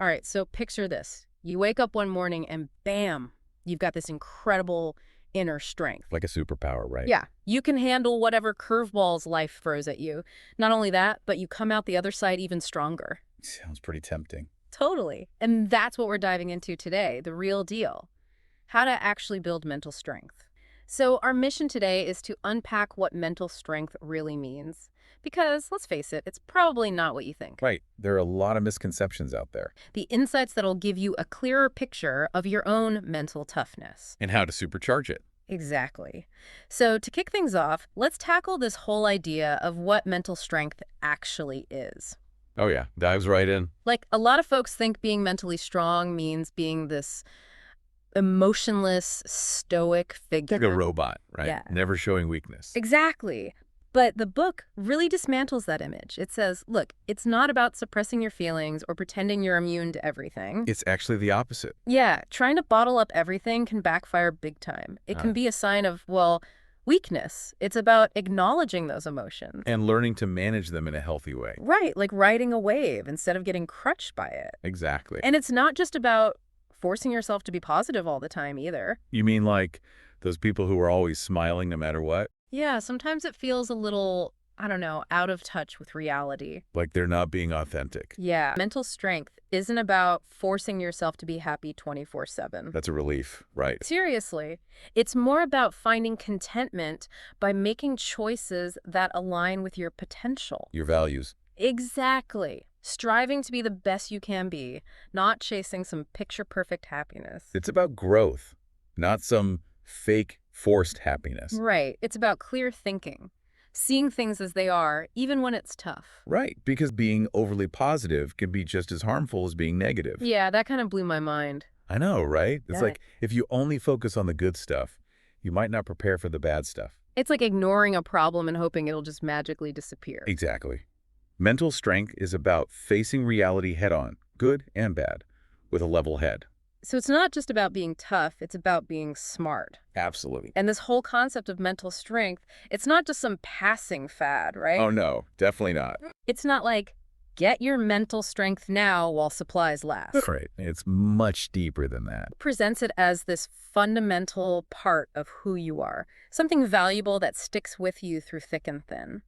All right, so picture this. You wake up one morning and bam, you've got this incredible inner strength. Like a superpower, right? Yeah, you can handle whatever curveballs life throws at you. Not only that, but you come out the other side even stronger. Sounds pretty tempting. Totally. And that's what we're diving into today, the real deal. How to actually build mental strength. So our mission today is to unpack what mental strength really means. Because, let's face it, it's probably not what you think. Right. There are a lot of misconceptions out there. The insights that'll give you a clearer picture of your own mental toughness. And how to supercharge it. Exactly. So to kick things off, let's tackle this whole idea of what mental strength actually is. Oh, yeah. Dives right in. Like, a lot of folks think being mentally strong means being this emotionless, stoic figure. Like a robot, right? Yeah. Never showing weakness. Exactly. But the book really dismantles that image. It says, look, it's not about suppressing your feelings or pretending you're immune to everything. It's actually the opposite. Yeah, trying to bottle up everything can backfire big time. It can be a sign of, well, weakness. It's about acknowledging those emotions. And learning to manage them in a healthy way. Right, like riding a wave instead of getting crushed by it. Exactly. And it's not just about forcing yourself to be positive all the time either. You mean like those people who are always smiling no matter what? Yeah, sometimes it feels a little, I don't know, out of touch with reality. Like they're not being authentic. Yeah, mental strength isn't about forcing yourself to be happy 24/7. That's a relief, right? Seriously, it's more about finding contentment by making choices that align with your potential. Your values. Exactly. Striving to be the best you can be, not chasing some picture-perfect happiness. It's about growth, not some fake forced happiness. Right. It's about clear thinking, seeing things as they are, even when it's tough. Right, because being overly positive can be just as harmful as being negative. Yeah, that kind of blew my mind. I know, right? It's Yeah. like if you only focus on the good stuff, you might not prepare for the bad stuff. It's like ignoring a problem and hoping it'll just magically disappear. Exactly. Mental strength is about facing reality head-on, good and bad, with a level head. So it's not just about being tough, it's about being smart. Absolutely. And this whole concept of mental strength, it's not just some passing fad, right? Oh, no, definitely not. It's not like, get your mental strength now while supplies last. Right. It's much deeper than that. It presents it as this fundamental part of who you are, something valuable that sticks with you through thick and thin.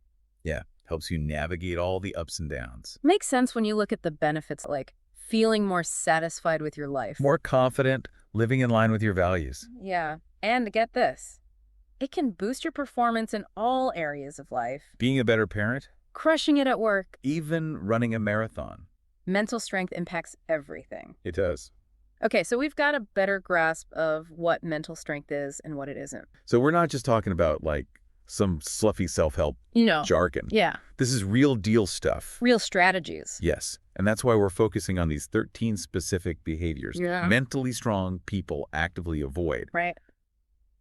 Yeah. Helps you navigate all the ups and downs. Makes sense when you look at the benefits, like feeling more satisfied with your life. More confident, living in line with your values. Yeah. And get this, it can boost your performance in all areas of life. Being a better parent, Crushing it at work. even running a marathon. Mental strength impacts everything. It does. Okay, so we've got a better grasp of what mental strength is and what it isn't. So we're not just talking about like some fluffy self-help jargon. Yeah. This is real deal stuff. Real strategies. Yes. And that's why we're focusing on these 13 specific behaviors mentally strong people actively avoid. Right.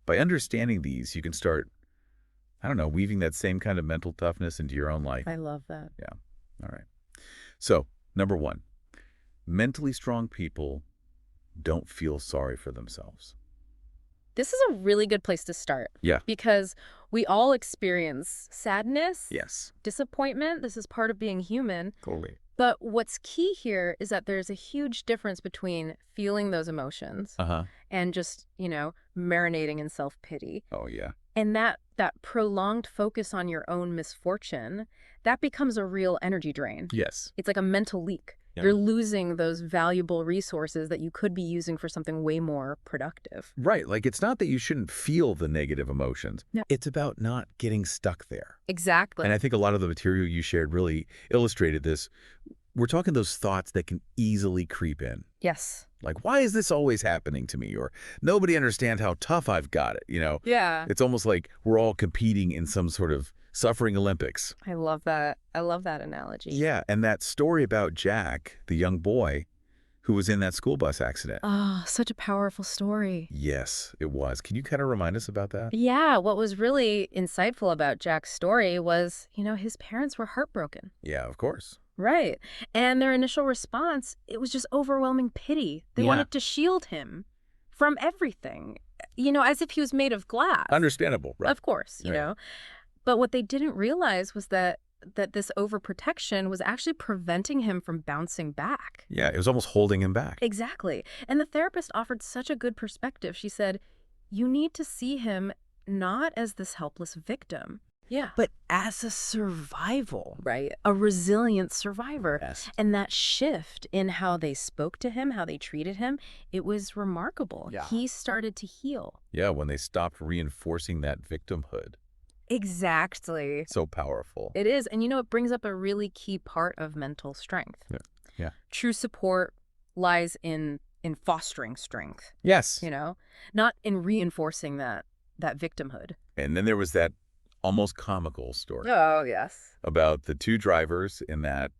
By understanding these, you can start, I don't know, weaving that same kind of mental toughness into your own life. I love that. Yeah. All right. So, number one, mentally strong people don't feel sorry for themselves. This is a really good place to start. Yeah. Because we all experience sadness, Yes. disappointment. This is part of being human. Totally. But what's key here is that there's a huge difference between feeling those emotions and just, marinating in self-pity. Oh, yeah. And that prolonged focus on your own misfortune, that becomes a real energy drain. Yes. It's like a mental leak. Yeah. You're losing those valuable resources that you could be using for something way more productive. Right. Like, it's not that you shouldn't feel the negative emotions. No. It's about not getting stuck there. Exactly. And I think a lot of the material you shared really illustrated this. We're talking those thoughts that can easily creep in. Yes. Like, why is this always happening to me? Or nobody understands how tough I've got it, Yeah. It's almost like we're all competing in some sort of suffering Olympics. I love that. I love that analogy. Yeah, and that story about Jack, the young boy who was in that school bus accident. Oh, such a powerful story. Yes, it was. Can you kind of remind us about that? Yeah, what was really insightful about Jack's story was, his parents were heartbroken. Yeah, of course. Right. And their initial response, it was just overwhelming pity. They wanted to shield him from everything, as if he was made of glass. Understandable, right? Of course, But what they didn't realize was that that this overprotection was actually preventing him from bouncing back. Yeah, it was almost holding him back. Exactly. And the therapist offered such a good perspective. She said, you need to see him not as this helpless victim, yeah, But as a survival. right, a resilient survivor. Yes. And that shift in how they spoke to him, how they treated him, it was remarkable. Yeah. He started to heal. Yeah, when they stopped reinforcing that victimhood. Exactly. So powerful. It is. And it brings up a really key part of mental strength. Yeah. Yeah. True support lies in fostering strength, Yes. not in reinforcing that victimhood. And then there was that almost comical story Oh, yes. about the two drivers in that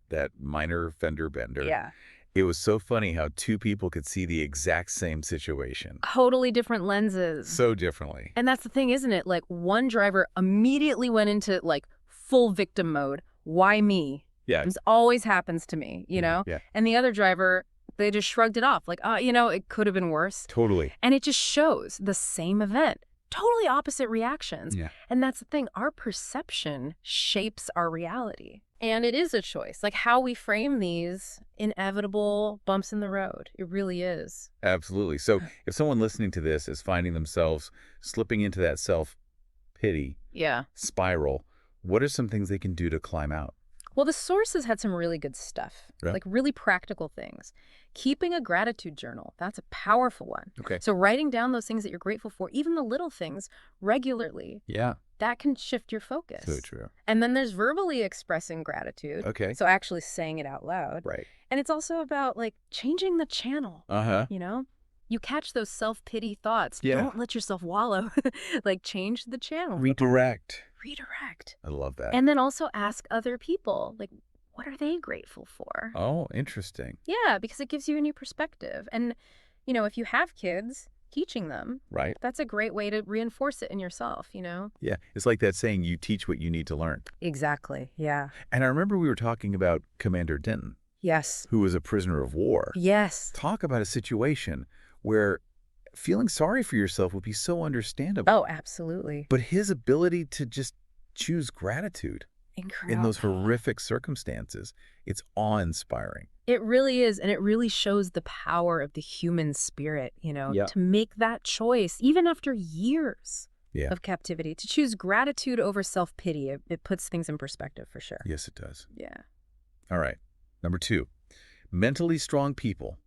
minor fender bender. Yeah. It was so funny how two people could see the exact same situation Totally different lenses. so differently. And that's the thing, isn't it? Like, one driver immediately went into like full victim mode. Why me? Yeah. This always happens to me, Yeah. And the other driver, they just shrugged it off. Like, it could have been worse. Totally. And it just shows the same event. Totally opposite reactions. Yeah. And that's the thing. Our perception shapes our reality. And it is a choice. Like how we frame these inevitable bumps in the road. It really is. Absolutely. So if someone listening to this is finding themselves slipping into that self-pity Yeah. spiral, what are some things they can do to climb out? Well, the sources had some really good stuff, Yeah. like really practical things. Keeping a gratitude journal, that's a powerful one. Okay. So writing down those things that you're grateful for, even the little things, regularly, Yeah. that can shift your focus. So true. And then there's verbally expressing gratitude. Okay. So actually saying it out loud. Right. And it's also about like changing the channel, Uh-huh. You catch those self-pity thoughts. Yeah. Don't let yourself wallow. Like change the channel. Redirect. Redirect. I love that. And then also ask other people, like, what are they grateful for? Oh, interesting. Yeah, because it gives you a new perspective. And, if you have kids, teaching them, Right. that's a great way to reinforce it in yourself, Yeah. It's like that saying, you teach what you need to learn. Exactly. Yeah. And I remember we were talking about Commander Denton, Yes. who was a prisoner of war. Yes. Talk about a situation where feeling sorry for yourself would be so understandable. Oh, absolutely. But his ability to just choose gratitude Incredible. in those horrific circumstances, it's awe-inspiring. It really is. And it really shows the power of the human spirit, Yeah. to make that choice, even after years Yeah. of captivity, to choose gratitude over self-pity. It puts things in perspective for sure. Yes, it does. Yeah. All right. Number 2, mentally strong people,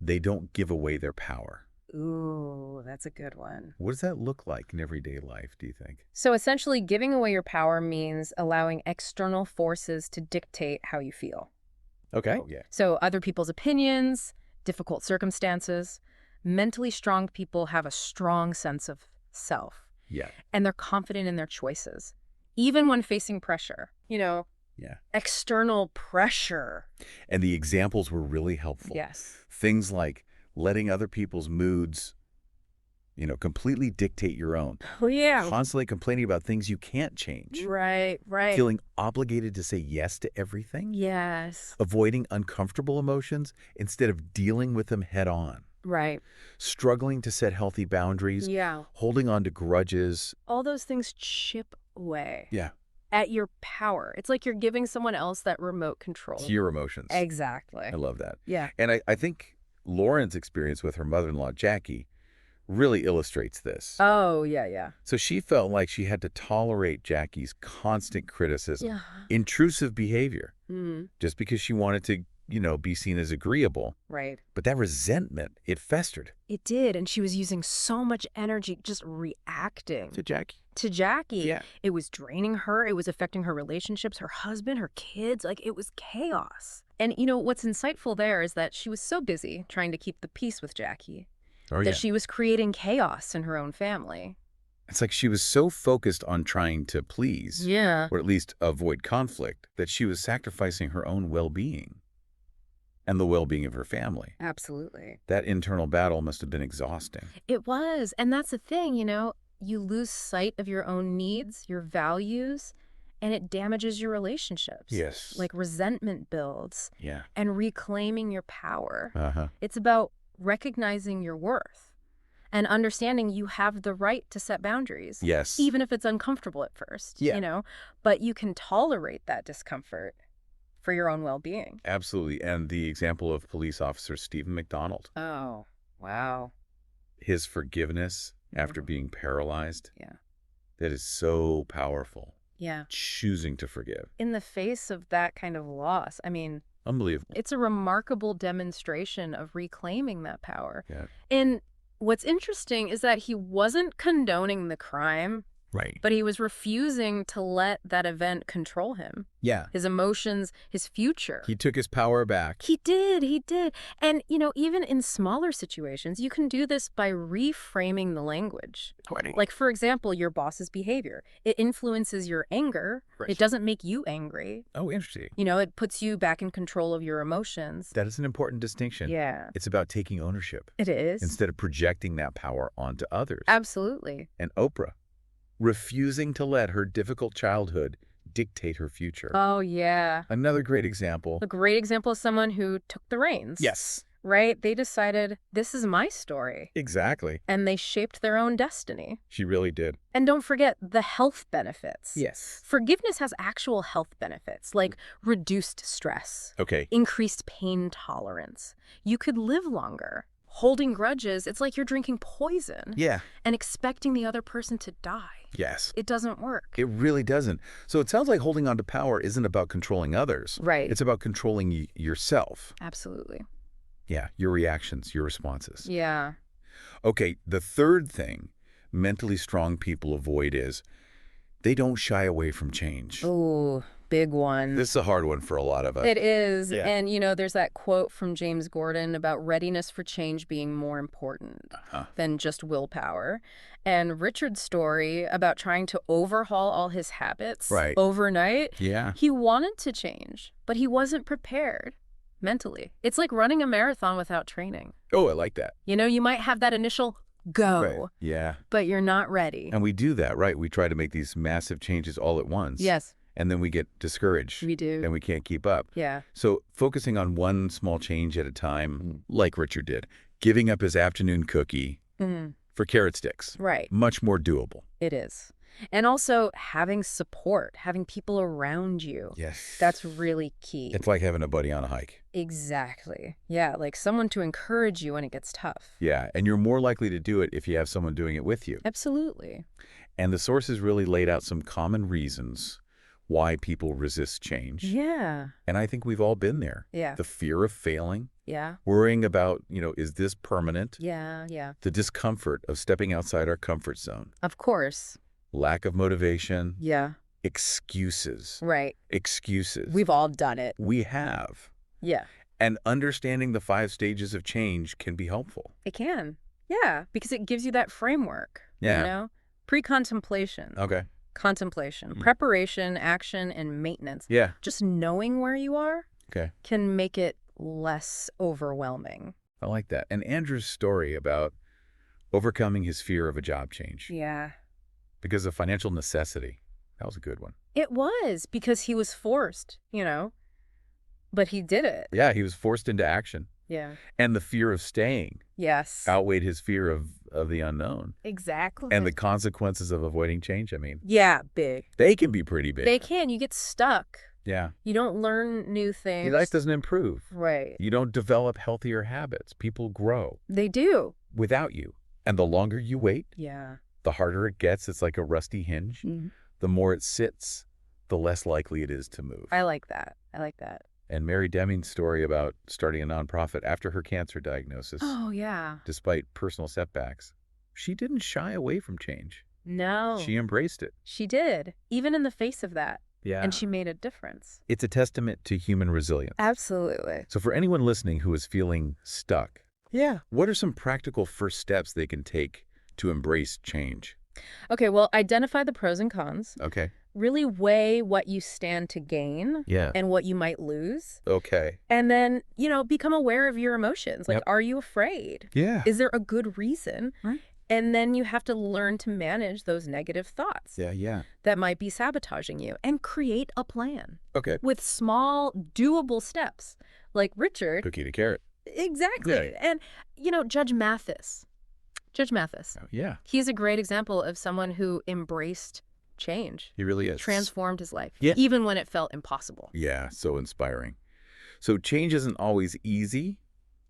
they don't give away their power. Ooh, that's a good one. What does that look like in everyday life, do you think? So essentially, giving away your power means allowing external forces to dictate how you feel. Okay. Oh, yeah. So other people's opinions, difficult circumstances. Mentally strong people have a strong sense of self, Yeah. and they're confident in their choices, even when facing pressure. Yeah. External pressure. And the examples were really helpful. Yes. Things like letting other people's moods, completely dictate your own. Oh, yeah. Constantly complaining about things you can't change. Right. Feeling obligated to say yes to everything. Yes. Avoiding uncomfortable emotions instead of dealing with them head on. Right. Struggling to set healthy boundaries. Yeah. Holding on to grudges. All those things chip away Yeah. at your power. It's like you're giving someone else that remote control. To your emotions. Exactly. I love that. Yeah. And I think Lauren's experience with her mother-in-law, Jackie, really illustrates this. Oh, yeah. So she felt like she had to tolerate Jackie's constant criticism, Yeah. intrusive behavior, Mm, just because she wanted to, be seen as agreeable. right. But that resentment, it festered. It did. And she was using so much energy just reacting Jackie? to Jackie. Yeah. It was draining her. It was affecting her relationships, her husband, her kids. Like, it was chaos. And, what's insightful there is that she was so busy trying to keep the peace with Jackie Oh, that she was creating chaos in her own family. It's like she was so focused on trying to please, Yeah. or at least avoid conflict, that she was sacrificing her own well-being and the well-being of her family. Absolutely. That internal battle must have been exhausting. It was. And that's the thing, you lose sight of your own needs, your values, and it damages your relationships. Yes. Like resentment builds Yeah. and reclaiming your power. Uh-huh. It's about recognizing your worth and understanding you have the right to set boundaries. Yes. Even if it's uncomfortable at first, Yeah. but you can tolerate that discomfort for your own well-being. Absolutely. And the example of police officer Stephen McDonald, Oh, wow. his forgiveness after Mhm. being paralyzed, Yeah. that is so powerful. Yeah. Choosing to forgive. In the face of that kind of loss, Unbelievable. it's a remarkable demonstration of reclaiming that power. Yeah. And what's interesting is that he wasn't condoning the crime, Right. but he was refusing to let that event control him. Yeah. His emotions, his future. He took his power back. He did. And, even in smaller situations, you can do this by reframing the language. Right. Like, for example, your boss's behavior. It influences your anger. Right. It doesn't make you angry. Oh, interesting. It puts you back in control of your emotions. That is an important distinction. Yeah, It's about taking ownership it is. instead of projecting that power onto others. Absolutely. And Oprah, refusing to let her difficult childhood dictate her future. Oh, yeah. Another great example. A great example of someone who took the reins. Yes. Right? They decided, this is my story. Exactly. And they shaped their own destiny. She really did. And don't forget the health benefits. Yes. Forgiveness has actual health benefits, like reduced stress, Okay. increased pain tolerance. You could live longer. Holding grudges, it's like you're drinking poison Yeah. and expecting the other person to die. Yes. It doesn't work. It really doesn't. So it sounds like holding on to power isn't about controlling others. Right. It's about controlling yourself. Absolutely. Yeah. Your reactions, your responses. Yeah. Okay. The third thing mentally strong people avoid is they don't shy away from change. Ooh, big one. This is a hard one for a lot of us. It is. Yeah. And, there's that quote from James Gordon about readiness for change being more important than just willpower. And Richard's story about trying to overhaul all his habits Right. overnight. Yeah. He wanted to change, but he wasn't prepared mentally. It's like running a marathon without training. Oh, I like that. You might have that initial go, Right. Yeah. but you're not ready. And we do that, right? We try to make these massive changes all at once. Yes, And then we get discouraged. we do. And we can't keep up. Yeah. So focusing on one small change at a time, like Richard did, giving up his afternoon cookie Mhm. for carrot sticks, Right. much more doable. It is. And also having support, having people around you. Yes. That's really key. It's like having a buddy on a hike. Exactly. Yeah, like someone to encourage you when it gets tough. Yeah. And you're more likely to do it if you have someone doing it with you. Absolutely. And the sources really laid out some common reasons why people resist change. Yeah. And I think we've all been there. Yeah. The fear of failing, Yeah. worrying about, is this permanent? Yeah. Yeah. The discomfort of stepping outside our comfort zone, Of course. lack of motivation, Yeah. excuses. Right. Excuses. We've all done it. We have. Yeah. And understanding the 5 stages of change can be helpful. It can. Yeah. Because it gives you that framework. Yeah. Pre-contemplation. Okay. Contemplation. Preparation, action, and maintenance. Yeah. Just knowing where you are Okay. can make it less overwhelming. I like that. And Andrew's story about overcoming his fear of a job change Yeah. because of financial necessity, that was a good one. It was because he was forced, but he did it. Yeah, he was forced into action. Yeah. And the fear of staying Yes. outweighed his fear of the unknown. Exactly. And the consequences of avoiding change, Yeah, big. they can be pretty big. They can. You get stuck. Yeah. You don't learn new things. Your life doesn't improve. Right. You don't develop healthier habits. People grow They do. without you. And the longer you wait, Yeah. the harder it gets. It's like a rusty hinge. The more it sits, the less likely it is to move. I like that. And Mary Deming's story about starting a nonprofit after her cancer diagnosis, Oh, yeah. despite personal setbacks, she didn't shy away from change. No. She embraced it. She did, even in the face of that. Yeah. And she made a difference. It's a testament to human resilience. Absolutely. So for anyone listening who is feeling stuck, what are some practical first steps they can take to embrace change? Okay, well, identify the pros and cons. Okay. Really weigh what you stand to gain Yeah. and what you might lose. Okay. And then, become aware of your emotions. Like, Yep. are you afraid? Yeah. Is there a good reason? Right. And then you have to learn to manage those negative thoughts Yeah. that might be sabotaging you and create a plan Okay. with small, doable steps. Like Richard. Cookie to carrot. Exactly. Yeah. And, Judge Mathis. Judge Mathis. Oh, yeah, He's a great example of someone who embraced change, he really is. transformed his life, Yeah. even when it felt impossible. Yeah, so inspiring. So change isn't always easy,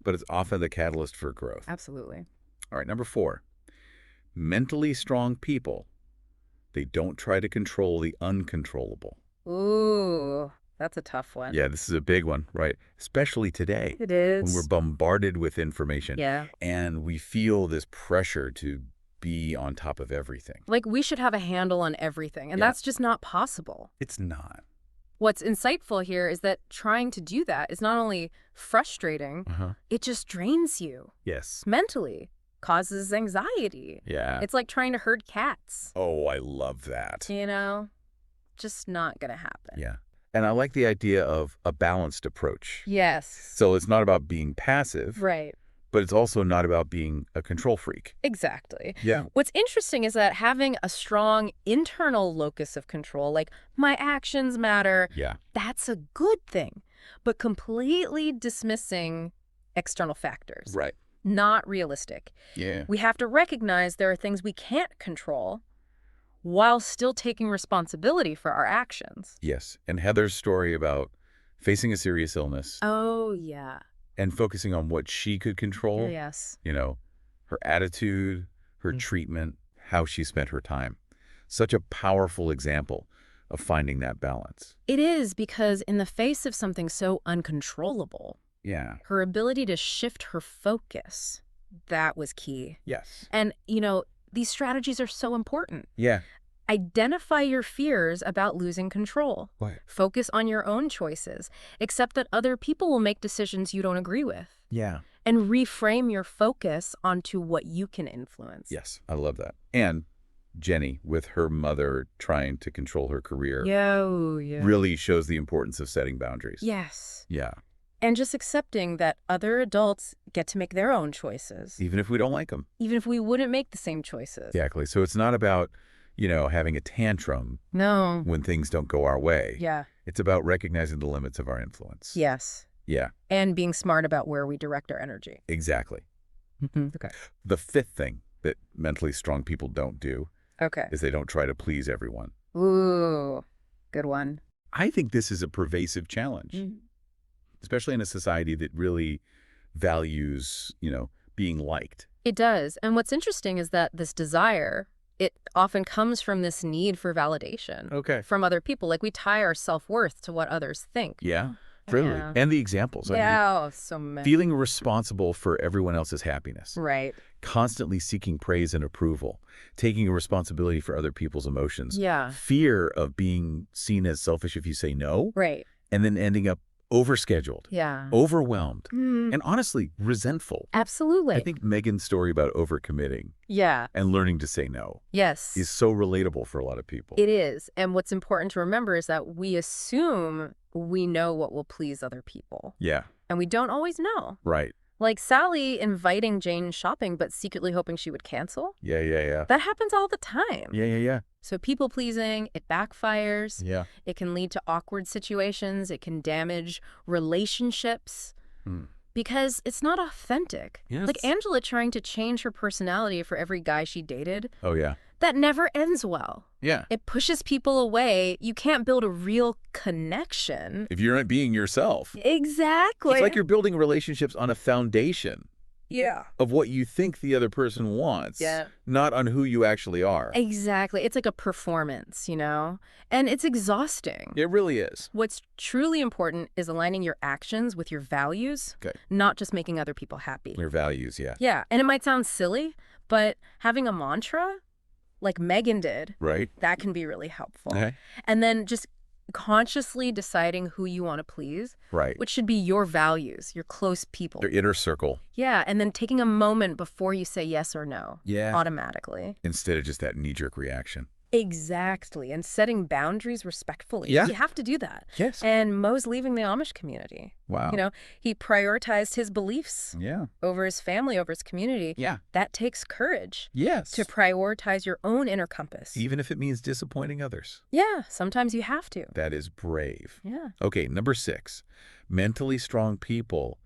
but it's often the catalyst for growth. Absolutely. All right, number 4. Mentally strong people, they don't try to control the uncontrollable. Ooh, that's a tough one. Yeah, this is a big one, right? Especially today It when we're is. bombarded with information Yeah. and we feel this pressure to be on top of everything. Like, we should have a handle on everything, and Yeah. that's just not possible. It's not. What's insightful here is that trying to do that is not only frustrating, Uh-huh. it just drains you Yes. mentally, causes anxiety. Yeah. It's like trying to herd cats, Oh, I love that. you know? Just not gonna happen. Yeah. And I like the idea of a balanced approach. Yes. So it's not about being passive, Right. but it's also not about being a control freak. Exactly. Yeah. What's interesting is that having a strong internal locus of control, like my actions matter, Yeah. that's a good thing. But completely dismissing external factors, Right. not realistic. Yeah. We have to recognize there are things we can't control while still taking responsibility for our actions. Yes. And Heather's story about facing a serious illness Oh, yeah. and focusing on what she could control, Yes. you know, her attitude, her treatment, how she spent her time. Such a powerful example of finding that balance. It is, because in the face of something so uncontrollable, Yeah. her ability to shift her focus, that was key. Yes. And, these strategies are so important. Yeah. Identify your fears about losing control. What? Focus on your own choices. Accept that other people will make decisions you don't agree with. Yeah. And reframe your focus onto what you can influence. Yes. I love that. And Jenny, with her mother trying to control her career, Yeah. really shows the importance of setting boundaries. Yes. Yeah. And just accepting that other adults get to make their own choices, Even if we don't like them. even if we wouldn't make the same choices. Exactly. So it's not about, having a tantrum No. when things don't go our way. Yeah. It's about recognizing the limits of our influence. Yes. Yeah, And being smart about where we direct our energy. exactly. Okay. The 5th thing that mentally strong people don't do Okay. is they don't try to please everyone. Ooh, good one. I think this is a pervasive challenge, especially in a society that really values, being liked. It does. And what's interesting is that this desire, it often comes from this need for validation Okay. from other people. Like, we tie our self-worth to what others think. Yeah, really. Yeah. And the examples. I mean, Yeah, so many. feeling responsible for everyone else's happiness. Right. Constantly seeking praise and approval, taking responsibility for other people's emotions. Yeah. Fear of being seen as selfish if you say no, Right. and then ending up overscheduled, Yeah. overwhelmed, Mm, and honestly, resentful. absolutely. I think Megan's story about overcommitting Yeah. and learning to say no Yes. is so relatable for a lot of people. It is. And what's important to remember is that we assume we know what will please other people. Yeah, And we don't always know. right. Like Sally inviting Jane shopping but secretly hoping she would cancel. Yeah. That happens all the time. Yeah. So people-pleasing, it backfires. Yeah. It can lead to awkward situations. It can damage relationships Hmm. because it's not authentic. Yes. Like Angela trying to change her personality for every guy she dated, Oh, yeah. that never ends well. Yeah. It pushes people away. You can't build a real connection. If you're not being yourself, Exactly. it's like you're building relationships on a foundation Yeah. of what you think the other person wants, Yeah. not on who you actually are. Exactly. It's like a performance, And it's exhausting. It really is. What's truly important is aligning your actions with your values, Okay. not just making other people happy. Your values, yeah. Yeah. And it might sound silly, but having a mantra, like Megan did, Right? that can be really helpful. Okay. And then just consciously deciding who you want to please, Right. which should be your values, your close people. Your inner circle. Yeah. And then taking a moment before you say yes or no. Yeah. Automatically. Instead of just that knee-jerk reaction. Exactly. And setting boundaries respectfully. Yeah. You have to do that. Yes. And Mo's leaving the Amish community. Wow. He prioritized his beliefs Yeah. over his family, over his community. Yeah. That takes courage Yes. to prioritize your own inner compass. Even if it means disappointing others. Yeah, sometimes you have to. That is brave. Yeah. Okay, number 6. Mentally strong people,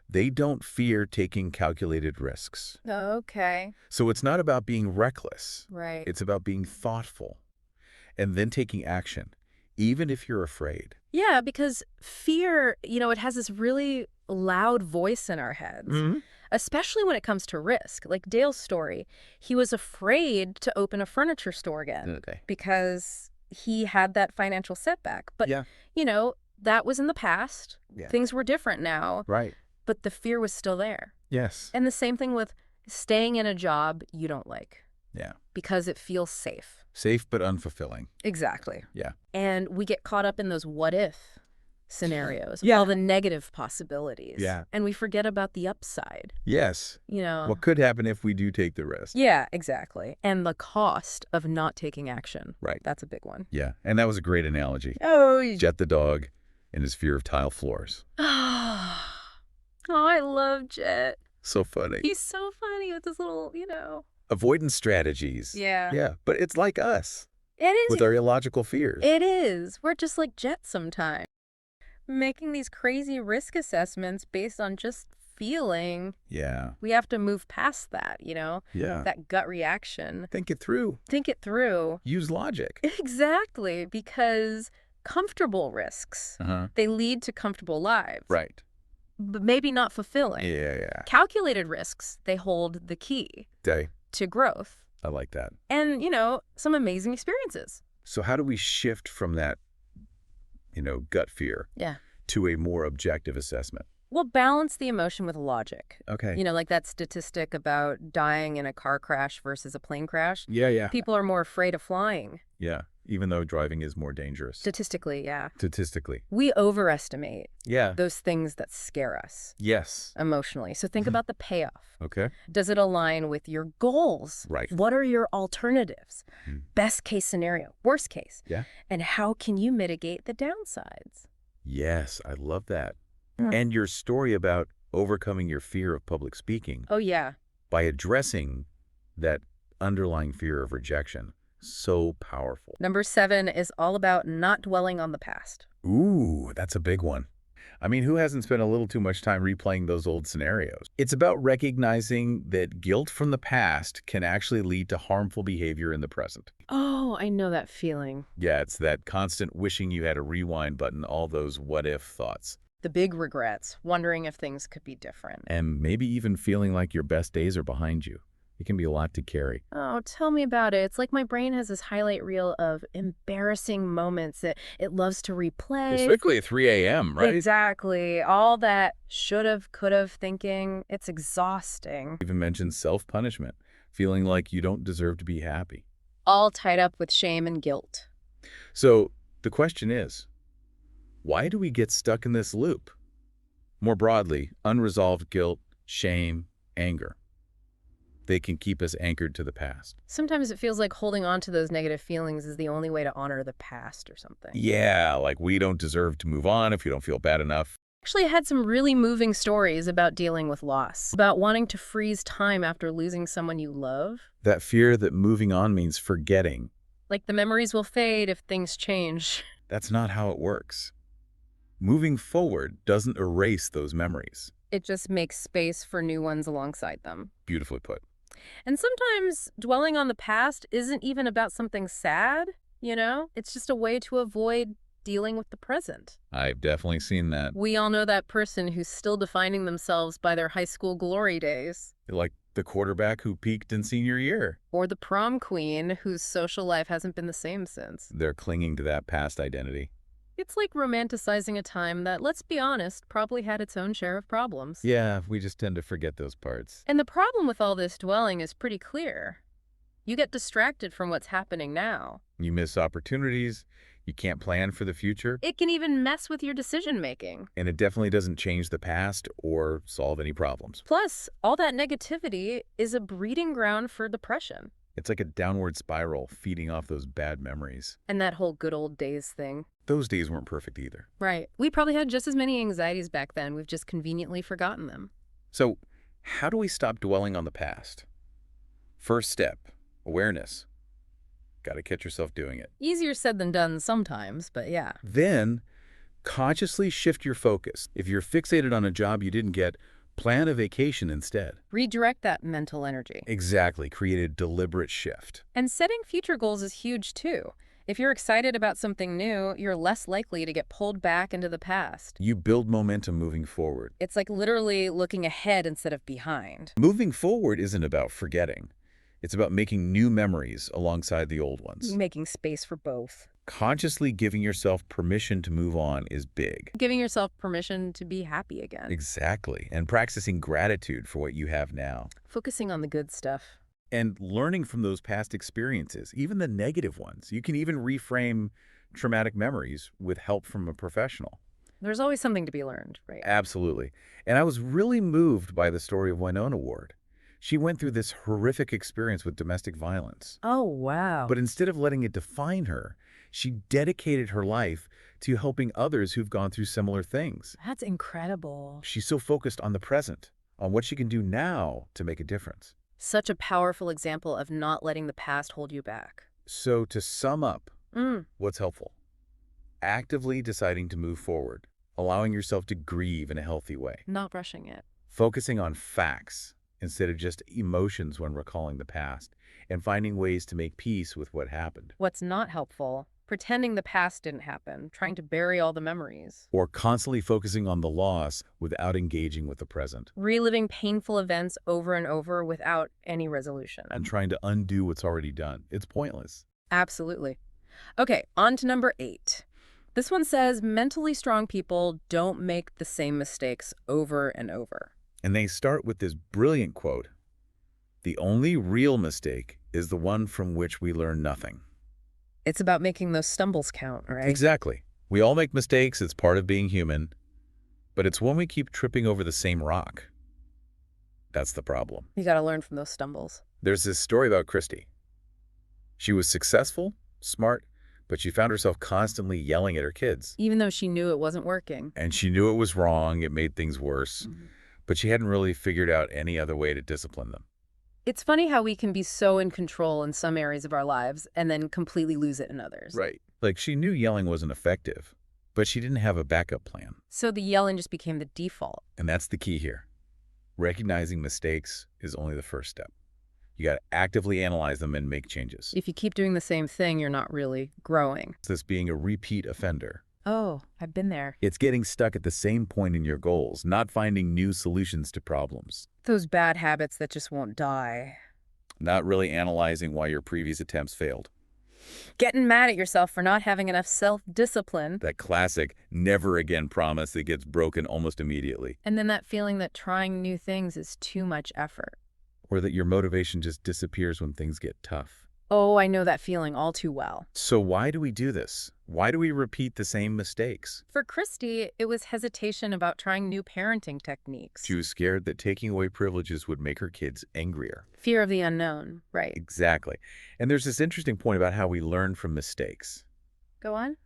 They don't fear taking calculated risks. Okay. So it's not about being reckless. Right. It's about being thoughtful and then taking action, even if you're afraid. Yeah, because fear, it has this really loud voice in our heads, especially when it comes to risk. Like Dale's story, he was afraid to open a furniture store again Okay. because he had that financial setback. But, Yeah. that was in the past. Yeah. Things were different now, Right. but the fear was still there. Yes. And the same thing with staying in a job you don't like Yeah. because it feels safe. Safe but unfulfilling. Exactly. Yeah. And we get caught up in those what if scenarios, Yeah. all the negative possibilities. Yeah. And we forget about the upside, Yes. you know. What could happen if we do take the risk? Yeah, exactly. And the cost of not taking action. Right. That's a big one. Yeah. And that was a great analogy. Oh, Jet the dog and his fear of tile floors. oh, I love Jet. So funny. He's so funny with his little, Avoidance strategies. Yeah. Yeah. But it's like us It is. with our illogical fears. It is. We're just like Jet sometimes. Making these crazy risk assessments based on just feeling. Yeah. We have to move past that, Yeah. that gut reaction. Think it through. Think it through. Use logic. Exactly, because comfortable risks, Uh-huh. they lead to comfortable lives. Right. But maybe not fulfilling. Yeah. Calculated risks, they hold the key Day. to growth I like that. and, some amazing experiences. So how do we shift from that, gut fear Yeah. to a more objective assessment? Well, balance the emotion with logic. Okay. Like that statistic about dying in a car crash versus a plane crash. Yeah. People are more afraid of flying. Yeah. Even though driving is more dangerous. Statistically, yeah. Statistically. We overestimate Yeah. those things that scare us Yes. emotionally. So think about the payoff. Okay. Does it align with your goals? Right. What are your alternatives? Hmm. Best case scenario, worst case. Yeah. And how can you mitigate the downsides? Yes. I love that. Mm. And your story about overcoming your fear of public speaking Oh, yeah. by addressing that underlying fear of rejection. So powerful. Number 7 is all about not dwelling on the past. Ooh, that's a big one. I mean, who hasn't spent a little too much time replaying those old scenarios? It's about recognizing that guilt from the past can actually lead to harmful behavior in the present. Oh, I know that feeling. Yeah, it's that constant wishing you had a rewind button, all those what-if thoughts. The big regrets, wondering if things could be different. And maybe even feeling like your best days are behind you. It can be a lot to carry. Oh, tell me about it. It's like my brain has this highlight reel of embarrassing moments that it loves to replay. Especially at 3 a.m., right? Exactly. All that should've, could've thinking. It's exhausting. Even mentioned self-punishment, feeling like you don't deserve to be happy. All tied up with shame and guilt. So the question is, why do we get stuck in this loop? More broadly, unresolved guilt, shame, anger. They can keep us anchored to the past. Sometimes it feels like holding on to those negative feelings is the only way to honor the past or something. Yeah, like we don't deserve to move on if we don't feel bad enough. Actually, I had some really moving stories about dealing with loss, about wanting to freeze time after losing someone you love. That fear that moving on means forgetting. Like the memories will fade if things change. That's not how it works. Moving forward doesn't erase those memories. It just makes space for new ones alongside them. Beautifully put. And sometimes dwelling on the past isn't even about something sad, It's just a way to avoid dealing with the present. I've definitely seen that. We all know that person who's still defining themselves by their high school glory days. Like the quarterback who peaked in senior year. Or the prom queen whose social life hasn't been the same since. They're clinging to that past identity. It's like romanticizing a time that, let's be honest, probably had its own share of problems. Yeah, we just tend to forget those parts. And the problem with all this dwelling is pretty clear. You get distracted from what's happening now. You miss opportunities. You can't plan for the future. It can even mess with your decision-making. And it definitely doesn't change the past or solve any problems. Plus, all that negativity is a breeding ground for depression. It's like a downward spiral feeding off those bad memories. And that whole good old days thing. Those days weren't perfect either. Right. We probably had just as many anxieties back then. We've just conveniently forgotten them. So, how do we stop dwelling on the past? First step, awareness. Got to catch yourself doing it. Easier said than done sometimes, but yeah. Then, consciously shift your focus. If you're fixated on a job you didn't get, Plan a vacation instead. Redirect that mental energy. Exactly. Create a deliberate shift. And setting future goals is huge too. If you're excited about something new, you're less likely to get pulled back into the past. You build momentum moving forward. It's like literally looking ahead instead of behind. Moving forward isn't about forgetting. It's about making new memories alongside the old ones. Making space for both. Consciously giving yourself permission to move on is big. Giving yourself permission to be happy again. Exactly. And practicing gratitude for what you have now. Focusing on the good stuff. And learning from those past experiences, even the negative ones. You can even reframe traumatic memories with help from a professional. There's always something to be learned, right? Absolutely. And I was really moved by the story of Winona Ward. She went through this horrific experience with domestic violence. Oh, wow. But instead of letting it define her, she dedicated her life to helping others who've gone through similar things. That's incredible. She's so focused on the present, on what she can do now to make a difference. Such a powerful example of not letting the past hold you back. So to sum up, what's helpful? Actively deciding to move forward, allowing yourself to grieve in a healthy way. Not rushing it. Focusing on facts instead of just emotions when recalling the past, and finding ways to make peace with what happened. What's not helpful? Pretending the past didn't happen, trying to bury all the memories. Or constantly focusing on the loss without engaging with the present. Reliving painful events over and over without any resolution. And trying to undo what's already done. It's pointless. Absolutely. Okay, on to number 8. This one says mentally strong people don't make the same mistakes over and over. And they start with this brilliant quote: "The only real mistake is the one from which we learn nothing." It's about making those stumbles count, right? Exactly. We all make mistakes. It's part of being human. But it's when we keep tripping over the same rock. That's the problem. You got to learn from those stumbles. There's this story about Christy. She was successful, smart, but she found herself constantly yelling at her kids. Even though she knew it wasn't working. And she knew it was wrong. It made things worse. But she hadn't really figured out any other way to discipline them. It's funny how we can be so in control in some areas of our lives and then completely lose it in others. Right. Like, she knew yelling wasn't effective, but she didn't have a backup plan. So the yelling just became the default. And that's the key here. Recognizing mistakes is only the first step. You got to actively analyze them and make changes. If you keep doing the same thing, you're not really growing. It's this being a repeat offender. Oh, I've been there. It's getting stuck at the same point in your goals, not finding new solutions to problems. Those bad habits that just won't die. Not really analyzing why your previous attempts failed. Getting mad at yourself for not having enough self-discipline. That classic never again promise that gets broken almost immediately. And then that feeling that trying new things is too much effort. Or that your motivation just disappears when things get tough. Oh, I know that feeling all too well. So why do we do this? Why do we repeat the same mistakes? For Christy, it was hesitation about trying new parenting techniques. She was scared that taking away privileges would make her kids angrier. Fear of the unknown, right. Exactly. And there's this interesting point about how we learn from mistakes. Go on.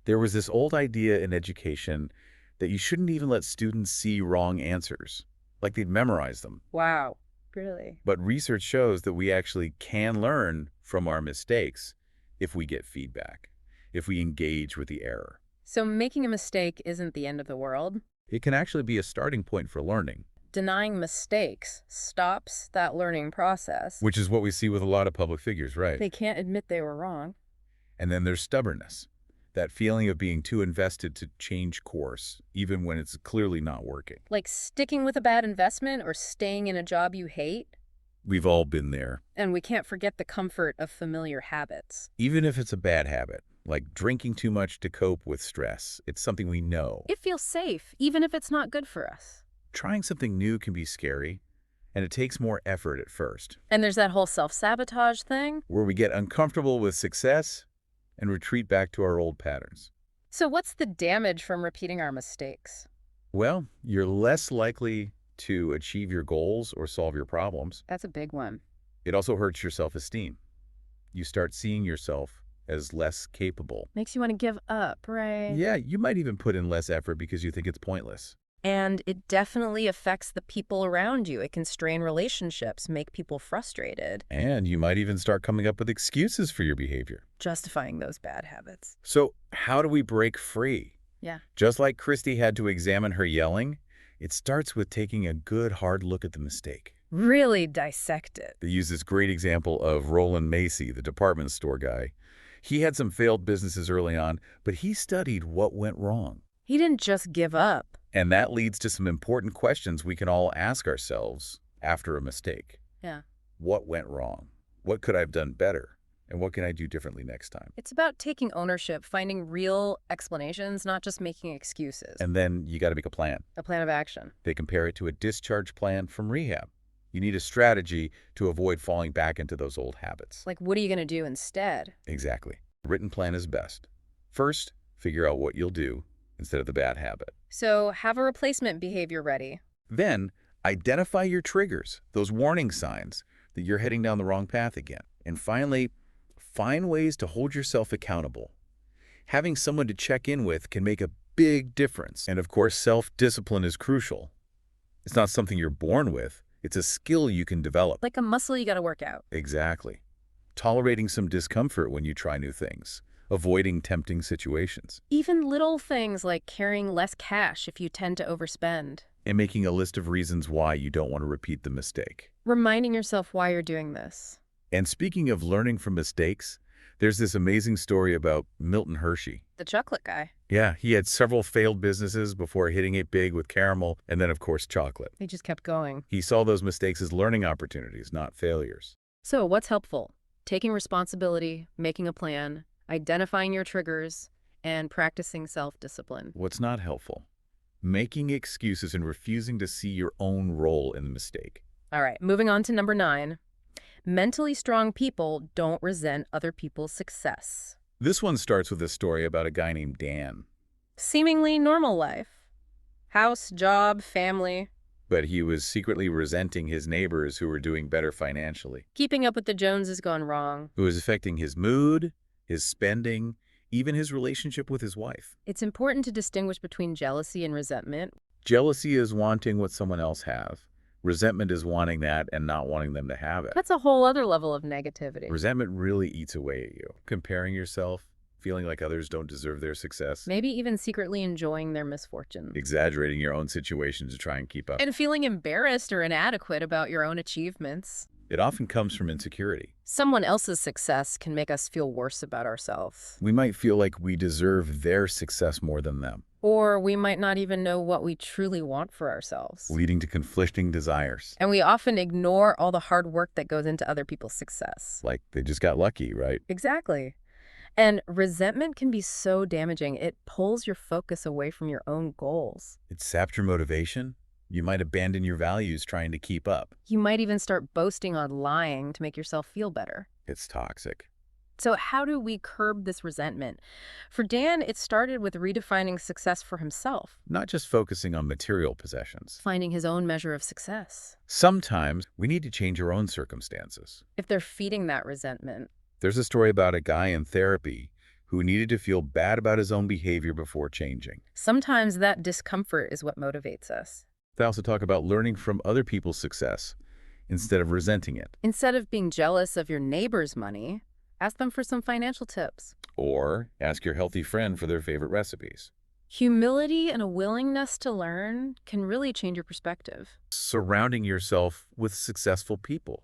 There was this old idea in education that you shouldn't even let students see wrong answers, like they'd memorize them. Wow. Really? But research shows that we actually can learn from our mistakes if we get feedback, if we engage with the error. So making a mistake isn't the end of the world? It can actually be a starting point for learning. Denying mistakes stops that learning process. Which is what we see with a lot of public figures, right? They can't admit they were wrong. And then there's stubbornness, that feeling of being too invested to change course, even when it's clearly not working. Like sticking with a bad investment or staying in a job you hate. We've all been there. And we can't forget the comfort of familiar habits. Even if it's a bad habit, like drinking too much to cope with stress, it's something we know. It feels safe, even if it's not good for us. Trying something new can be scary, and it takes more effort at first. And there's that whole self-sabotage thing. Where we get uncomfortable with success and retreat back to our old patterns. So what's the damage from repeating our mistakes? Well, you're less likely to achieve your goals or solve your problems. That's a big one. It also hurts your self-esteem. You start seeing yourself as less capable. Makes you want to give up, right? Yeah, you might even put in less effort because you think it's pointless. And it definitely affects the people around you. It can strain relationships, make people frustrated. And you might even start coming up with excuses for your behavior. Justifying those bad habits. So how do we break free? Yeah. Just like Christy had to examine her yelling, It starts with taking a good hard look at the mistake. Really dissect it. They use this great example of Roland Macy, the department store guy. He had some failed businesses early on, but he studied what went wrong. He didn't just give up. And that leads to some important questions we can all ask ourselves after a mistake. Yeah. What went wrong? What could I have done better? And what can I do differently next time? It's about taking ownership, finding real explanations, not just making excuses. And then you got to make a plan. A plan of action. They compare it to a discharge plan from rehab. You need a strategy to avoid falling back into those old habits. Like, what are you going to do instead? Exactly. A written plan is best. First, figure out what you'll do instead of the bad habit. So have a replacement behavior ready. Then, identify your triggers, those warning signs that you're heading down the wrong path again. And finally, find ways to hold yourself accountable. Having someone to check in with can make a big difference. And of course, self-discipline is crucial. It's not something you're born with. It's a skill you can develop. Like a muscle you got to work out. Exactly. Tolerating some discomfort when you try new things. Avoiding tempting situations. Even little things like carrying less cash if you tend to overspend. And making a list of reasons why you don't want to repeat the mistake. Reminding yourself why you're doing this. And speaking of learning from mistakes, there's this amazing story about Milton Hershey. The chocolate guy. Yeah, he had several failed businesses before hitting it big with caramel and then, of course, chocolate. He just kept going. He saw those mistakes as learning opportunities, not failures. So what's helpful? Taking responsibility, making a plan, identifying your triggers, and practicing self-discipline. What's not helpful? Making excuses and refusing to see your own role in the mistake. All right, moving on to number 9. Mentally strong people don't resent other people's success. This one starts with a story about a guy named Dan. Seemingly normal life. House, job, family. But he was secretly resenting his neighbors who were doing better financially. Keeping up with the Joneses gone wrong. It was affecting his mood, his spending, even his relationship with his wife. It's important to distinguish between jealousy and resentment. Jealousy is wanting what someone else has. Resentment is wanting that and not wanting them to have it. That's a whole other level of negativity. Resentment really eats away at you. Comparing yourself, feeling like others don't deserve their success. Maybe even secretly enjoying their misfortune. Exaggerating your own situation to try and keep up. And feeling embarrassed or inadequate about your own achievements. It often comes from insecurity. Someone else's success can make us feel worse about ourselves. We might feel like we deserve their success more than them. Or we might not even know what we truly want for ourselves. Leading to conflicting desires. And we often ignore all the hard work that goes into other people's success. Like they just got lucky, right? Exactly. And resentment can be so damaging. It pulls your focus away from your own goals. It sapped your motivation. You might abandon your values trying to keep up. You might even start boasting on lying to make yourself feel better. It's toxic. So how do we curb this resentment? For Dan, it started with redefining success for himself. Not just focusing on material possessions. Finding his own measure of success. Sometimes we need to change our own circumstances. If they're feeding that resentment. There's a story about a guy in therapy who needed to feel bad about his own behavior before changing. Sometimes that discomfort is what motivates us. They also talk about learning from other people's success instead of resenting it. Instead of being jealous of your neighbor's money, ask them for some financial tips. Or ask your healthy friend for their favorite recipes. Humility and a willingness to learn can really change your perspective. Surrounding yourself with successful people.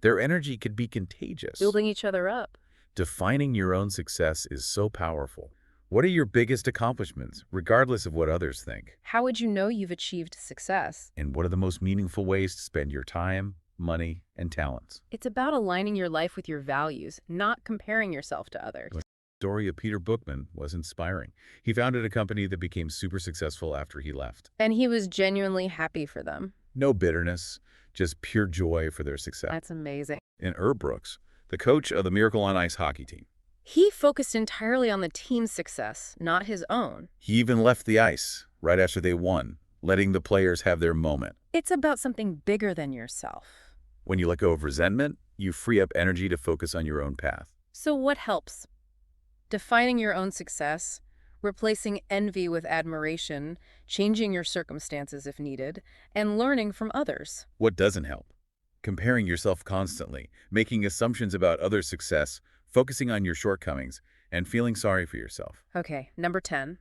Their energy could be contagious. Building each other up. Defining your own success is so powerful. What are your biggest accomplishments, regardless of what others think? How would you know you've achieved success? And what are the most meaningful ways to spend your time, money, and talents? It's about aligning your life with your values, not comparing yourself to others. The story of Peter Bookman was inspiring. He founded a company that became super successful after he left. And he was genuinely happy for them. No bitterness, just pure joy for their success. That's amazing. And Herb Brooks, the coach of the Miracle on Ice hockey team. He focused entirely on the team's success, not his own. He even left the ice right after they won, letting the players have their moment. It's about something bigger than yourself. When you let go of resentment, you free up energy to focus on your own path. So what helps? Defining your own success, replacing envy with admiration, changing your circumstances if needed, and learning from others. What doesn't help? Comparing yourself constantly, making assumptions about others' success, focusing on your shortcomings, and feeling sorry for yourself. Okay, number 10.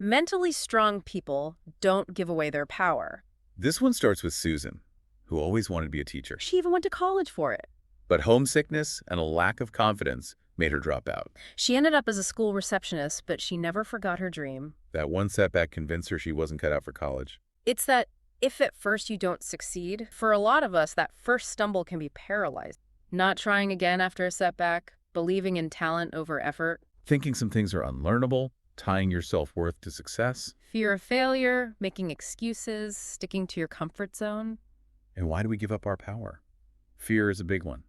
Mentally strong people don't give away their power. This one starts with Susan, who always wanted to be a teacher. She even went to college for it. But homesickness and a lack of confidence made her drop out. She ended up as a school receptionist, but she never forgot her dream. That one setback convinced her she wasn't cut out for college. It's that if at first you don't succeed, for a lot of us, that first stumble can be paralyzed. Not trying again after a setback, believing in talent over effort, Thinking some things are unlearnable, tying your self-worth to success. fear of failure, making excuses, sticking to your comfort zone. And why do we give up our power? Fear is a big one.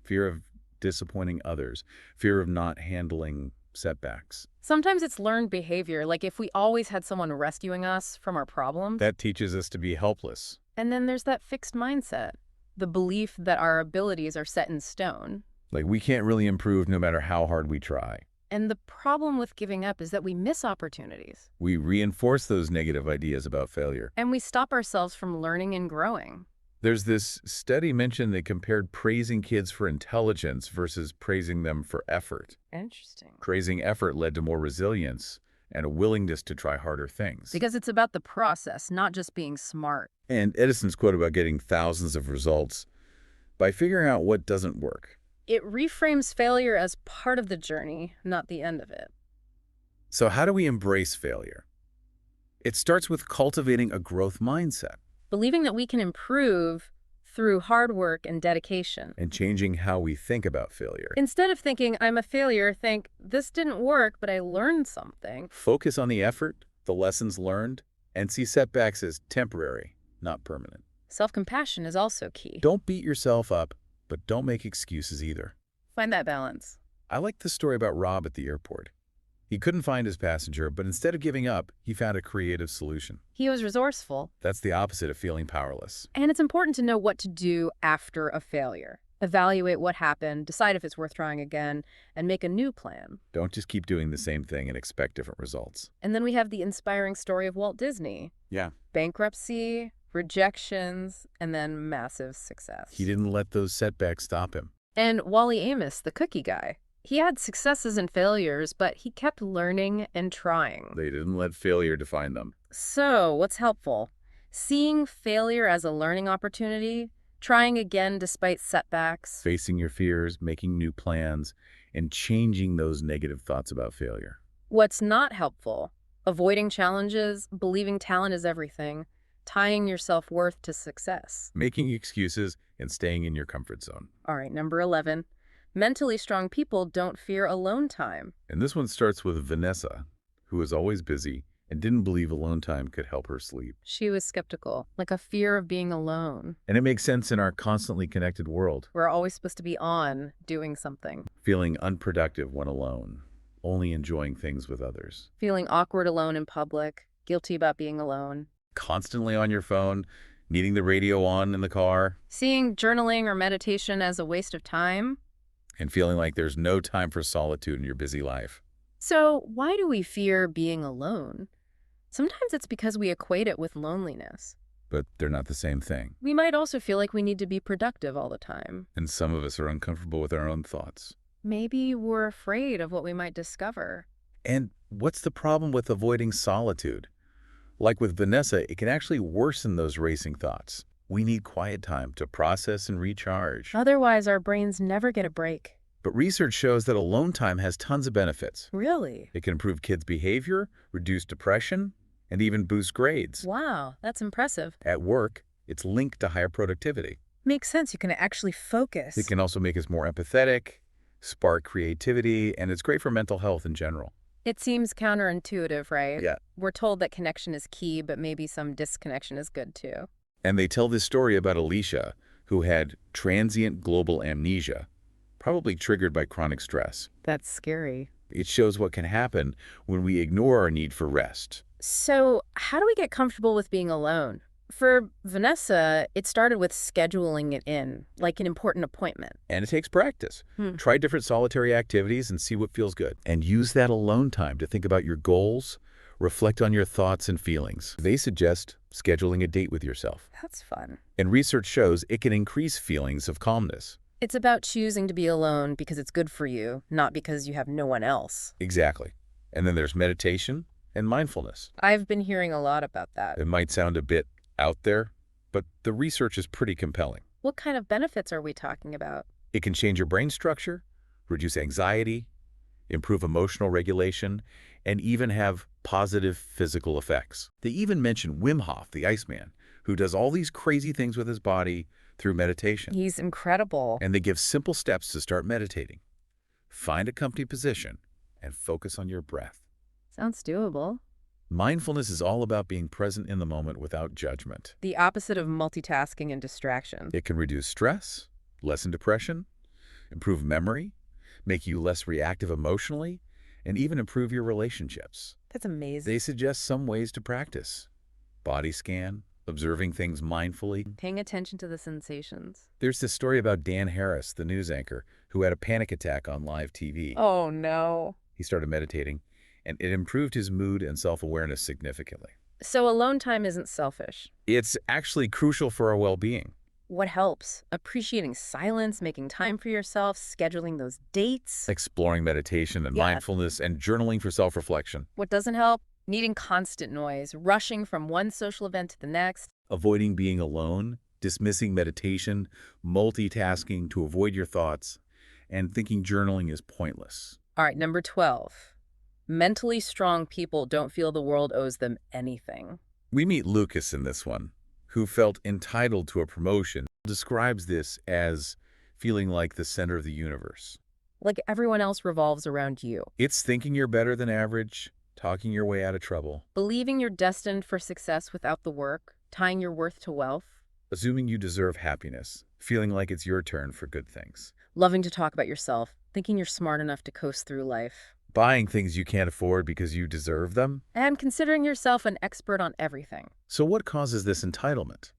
Fear of disappointing others. Fear of not handling setbacks. Sometimes it's learned behavior, like if we always had someone rescuing us from our problems. That teaches us to be helpless. And then there's that fixed mindset, the belief that our abilities are set in stone. Like we can't really improve no matter how hard we try. And the problem with giving up is that we miss opportunities. We reinforce those negative ideas about failure. And we stop ourselves from learning and growing. There's this study mentioned that compared praising kids for intelligence versus praising them for effort. Interesting. Praising effort led to more resilience and a willingness to try harder things. Because it's about the process, not just being smart. And Edison's quote about getting thousands of results by figuring out what doesn't work. It reframes failure as part of the journey, not the end of it. So how do we embrace failure? It starts with cultivating a growth mindset Believing that we can improve through hard work and dedication. and changing how we think about failure. Instead of thinking, I'm a failure, think, this didn't work, but I learned something. Focus on the effort, the lessons learned, and see setbacks as temporary, not permanent. Self-compassion is also key. Don't beat yourself up, but don't make excuses either. Find that balance. I like the story about Rob at the airport. He couldn't find his passenger, but instead of giving up, he found a creative solution. He was resourceful. That's the opposite of feeling powerless. And it's important to know what to do after a failure. Evaluate what happened, decide if it's worth trying again, and make a new plan. Don't just keep doing the same thing and expect different results. And then we have the inspiring story of Walt Disney. Yeah. Bankruptcy, rejections, and then massive success. He didn't let those setbacks stop him. And Wally Amos, the cookie guy. He had successes and failures, but he kept learning and trying. They didn't let failure define them. So, what's helpful? Seeing failure as a learning opportunity, trying again despite setbacks. Facing your fears, making new plans, and changing those negative thoughts about failure. What's not helpful? Avoiding challenges, believing talent is everything, tying your self-worth to success. Making excuses and staying in your comfort zone. All right, number 11. Mentally strong people don't fear alone time. And this one starts with Vanessa, who was always busy and didn't believe alone time could help her sleep. She was skeptical, like a fear of being alone. And it makes sense in our constantly connected world. We're always supposed to be on, doing something. Feeling unproductive when alone, only enjoying things with others. Feeling awkward alone in public, guilty about being alone. Constantly on your phone, needing the radio on in the car, Seeing journaling or meditation as a waste of time. and feeling like there's no time for solitude in your busy life. So why do we fear being alone? Sometimes it's because we equate it with loneliness. But they're not the same thing. We might also feel like we need to be productive all the time. And some of us are uncomfortable with our own thoughts. Maybe we're afraid of what we might discover. And what's the problem with avoiding solitude? Like with Vanessa, it can actually worsen those racing thoughts. We need quiet time to process and recharge. Otherwise, our brains never get a break. But research shows that alone time has tons of benefits. Really? It can improve kids' behavior, reduce depression, and even boost grades. Wow, that's impressive. At work, it's linked to higher productivity. Makes sense. You can actually focus. It can also make us more empathetic, spark creativity, and it's great for mental health in general. It seems counterintuitive, right? Yeah. We're told that connection is key, but maybe some disconnection is good too. And they tell this story about Alicia, who had transient global amnesia, probably triggered by chronic stress. That's scary. It shows what can happen when we ignore our need for rest. So how do we get comfortable with being alone? For Vanessa, it started with scheduling it in, like an important appointment. And it takes practice. Try different solitary activities and see what feels good. And use that alone time to think about your goals, reflect on your thoughts and feelings. They suggest scheduling a date with yourself. That's fun. And research shows it can increase feelings of calmness. It's about choosing to be alone because it's good for you, not because you have no one else. Exactly. And then there's meditation. and mindfulness. I've been hearing a lot about that. It might sound a bit out there, but the research is pretty compelling. What kind of benefits are we talking about? It can change your brain structure, reduce anxiety, improve emotional regulation, and even have positive physical effects. They even mention Wim Hof, the Iceman, who does all these crazy things with his body through meditation. He's incredible. And they give simple steps to start meditating. Find a comfy position and focus on your breath. Sounds doable. Mindfulness is all about being present in the moment without judgment. The opposite of multitasking and distraction. It can reduce stress, lessen depression, improve memory, make you less reactive emotionally, and even improve your relationships. That's amazing. They suggest some ways to practice. Body scan, observing things mindfully. Paying attention to the sensations. There's this story about Dan Harris, the news anchor, who had a panic attack on live TV. Oh, no. He started meditating, and it improved his mood and self-awareness significantly. So alone time isn't selfish. It's actually crucial for our well-being. What helps? Appreciating silence, making time for yourself, scheduling those dates. Exploring meditation and Yeah. mindfulness and journaling for self-reflection. What doesn't help? Needing constant noise, rushing from one social event to the next. Avoiding being alone, dismissing meditation, multitasking to avoid your thoughts, and thinking journaling is pointless. All right, number 12. Mentally strong people don't feel the world owes them anything. We meet Lucas in this one, who felt entitled to a promotion, describes this as feeling like the center of the universe. Like everyone else revolves around you. It's thinking you're better than average, talking your way out of trouble, Believing you're destined for success without the work, tying your worth to wealth. assuming you deserve happiness, feeling like it's your turn for good things, Loving to talk about yourself, thinking you're smart enough to coast through life. buying things you can't afford because you deserve them. And considering yourself an expert on everything. So what causes this entitlement?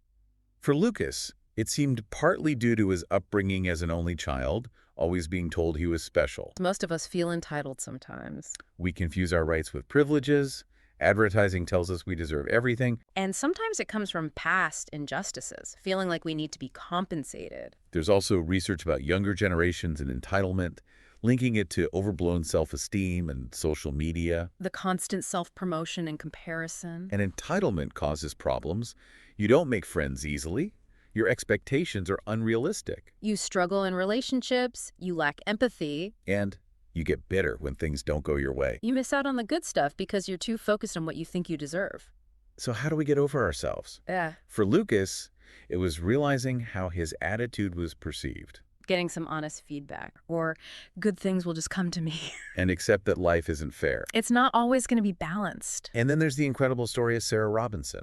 For Lucas, it seemed partly due to his upbringing as an only child, always being told he was special. Most of us feel entitled sometimes. We confuse our rights with privileges. Advertising tells us we deserve everything. And sometimes it comes from past injustices, feeling like we need to be compensated. There's also research about younger generations and entitlement, linking it to overblown self-esteem and social media. The constant self-promotion and comparison. And entitlement causes problems. You don't make friends easily. Your expectations are unrealistic. You struggle in relationships, you lack empathy, And you get bitter when things don't go your way. you miss out on the good stuff because you're too focused on what you think you deserve. So how do we get over ourselves? Yeah, For Lucas, it was realizing how his attitude was perceived getting some honest feedback, or good things will just come to me. and accept that life isn't fair. It's not always going to be balanced. And then there's the incredible story of Sarah Robinson.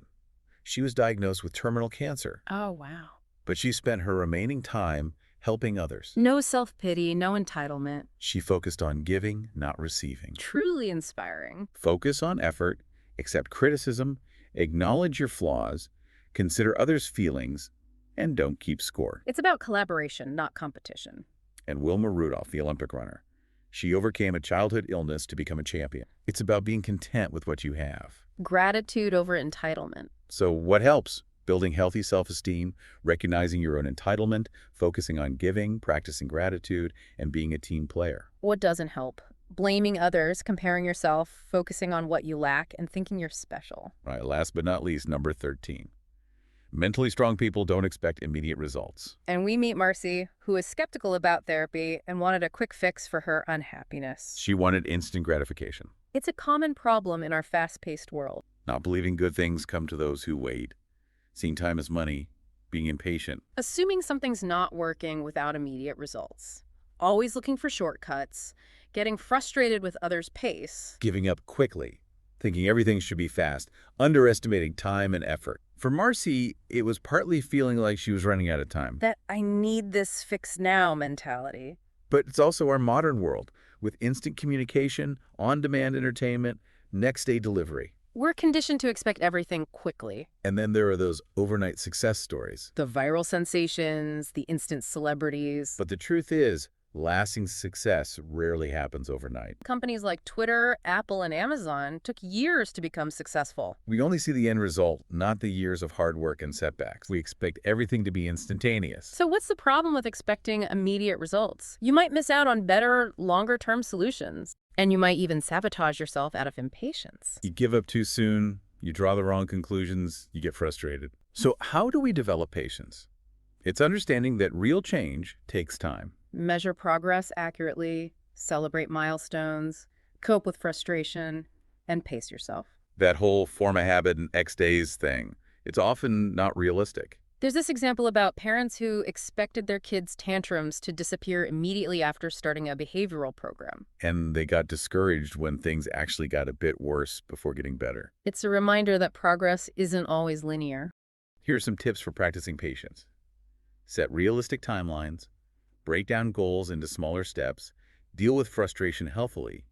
She was diagnosed with terminal cancer, Oh, wow. but she spent her remaining time helping others. No self-pity, no entitlement. She focused on giving, not receiving. Truly inspiring. Focus on effort, accept criticism, acknowledge your flaws, consider others' feelings, and don't keep score. It's about collaboration, not competition. And Wilma Rudolph, the Olympic runner. She overcame a childhood illness to become a champion. It's about being content with what you have. Gratitude over entitlement. So what helps? Building healthy self-esteem, recognizing your own entitlement, focusing on giving, practicing gratitude, and being a team player. What doesn't help? Blaming others, comparing yourself, focusing on what you lack, and thinking you're special. All right, last but not least, number 13. Mentally strong people don't expect immediate results. And we meet Marcy, who is skeptical about therapy and wanted a quick fix for her unhappiness. She wanted instant gratification, It's a common problem in our fast-paced world. not believing good things come to those who wait, seeing time as money, being impatient. Assuming something's not working without immediate results. Always looking for shortcuts. Getting frustrated with others' pace. Giving up quickly, thinking everything should be fast, underestimating time and effort. For Marcy, it was partly feeling like she was running out of time. That I need this fix now mentality. But it's also our modern world, with instant communication, on-demand entertainment, next-day delivery. We're conditioned to expect everything quickly. And then there are those overnight success stories. The viral sensations, the instant celebrities. But the truth is, lasting success rarely happens overnight. Companies like Twitter, Apple, and Amazon took years to become successful. We only see the end result, not the years of hard work and setbacks. We expect everything to be instantaneous. So what's the problem with expecting immediate results? You might miss out on better, longer-term solutions. And you might even sabotage yourself out of impatience. You give up too soon, you draw the wrong conclusions, you get frustrated. So how do we develop patience? It's understanding that real change takes time. Measure progress accurately, celebrate milestones, cope with frustration, and pace yourself. That whole form a habit in X days thing, it's often not realistic. There's this example about parents who expected their kids' tantrums to disappear immediately after starting a behavioral program. And they got discouraged when things actually got a bit worse before getting better. It's a reminder that progress isn't always linear. Here are some tips for practicing patience. Set realistic timelines, break down goals into smaller steps, deal with frustration healthfully,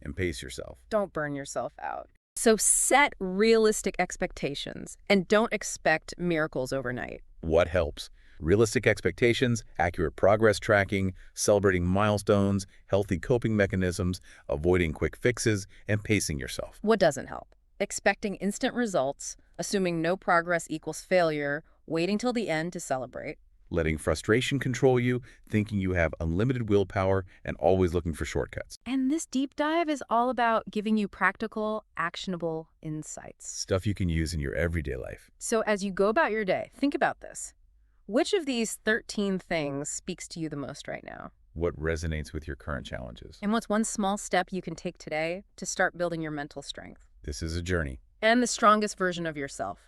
and pace yourself. Don't burn yourself out. So set realistic expectations and don't expect miracles overnight. What helps? Realistic expectations, accurate progress tracking, celebrating milestones, healthy coping mechanisms, avoiding quick fixes, and pacing yourself. What doesn't help? Expecting instant results, assuming no progress equals failure, waiting till the end to celebrate. Letting frustration control you, thinking you have unlimited willpower, and always looking for shortcuts. And this deep dive is all about giving you practical, actionable insights. Stuff you can use in your everyday life. So as you go about your day, think about this. Which of these 13 things speaks to you the most right now? What resonates with your current challenges? And what's one small step you can take today to start building your mental strength? This is a journey. And the strongest version of yourself.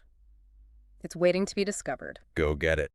It's waiting to be discovered. Go get it.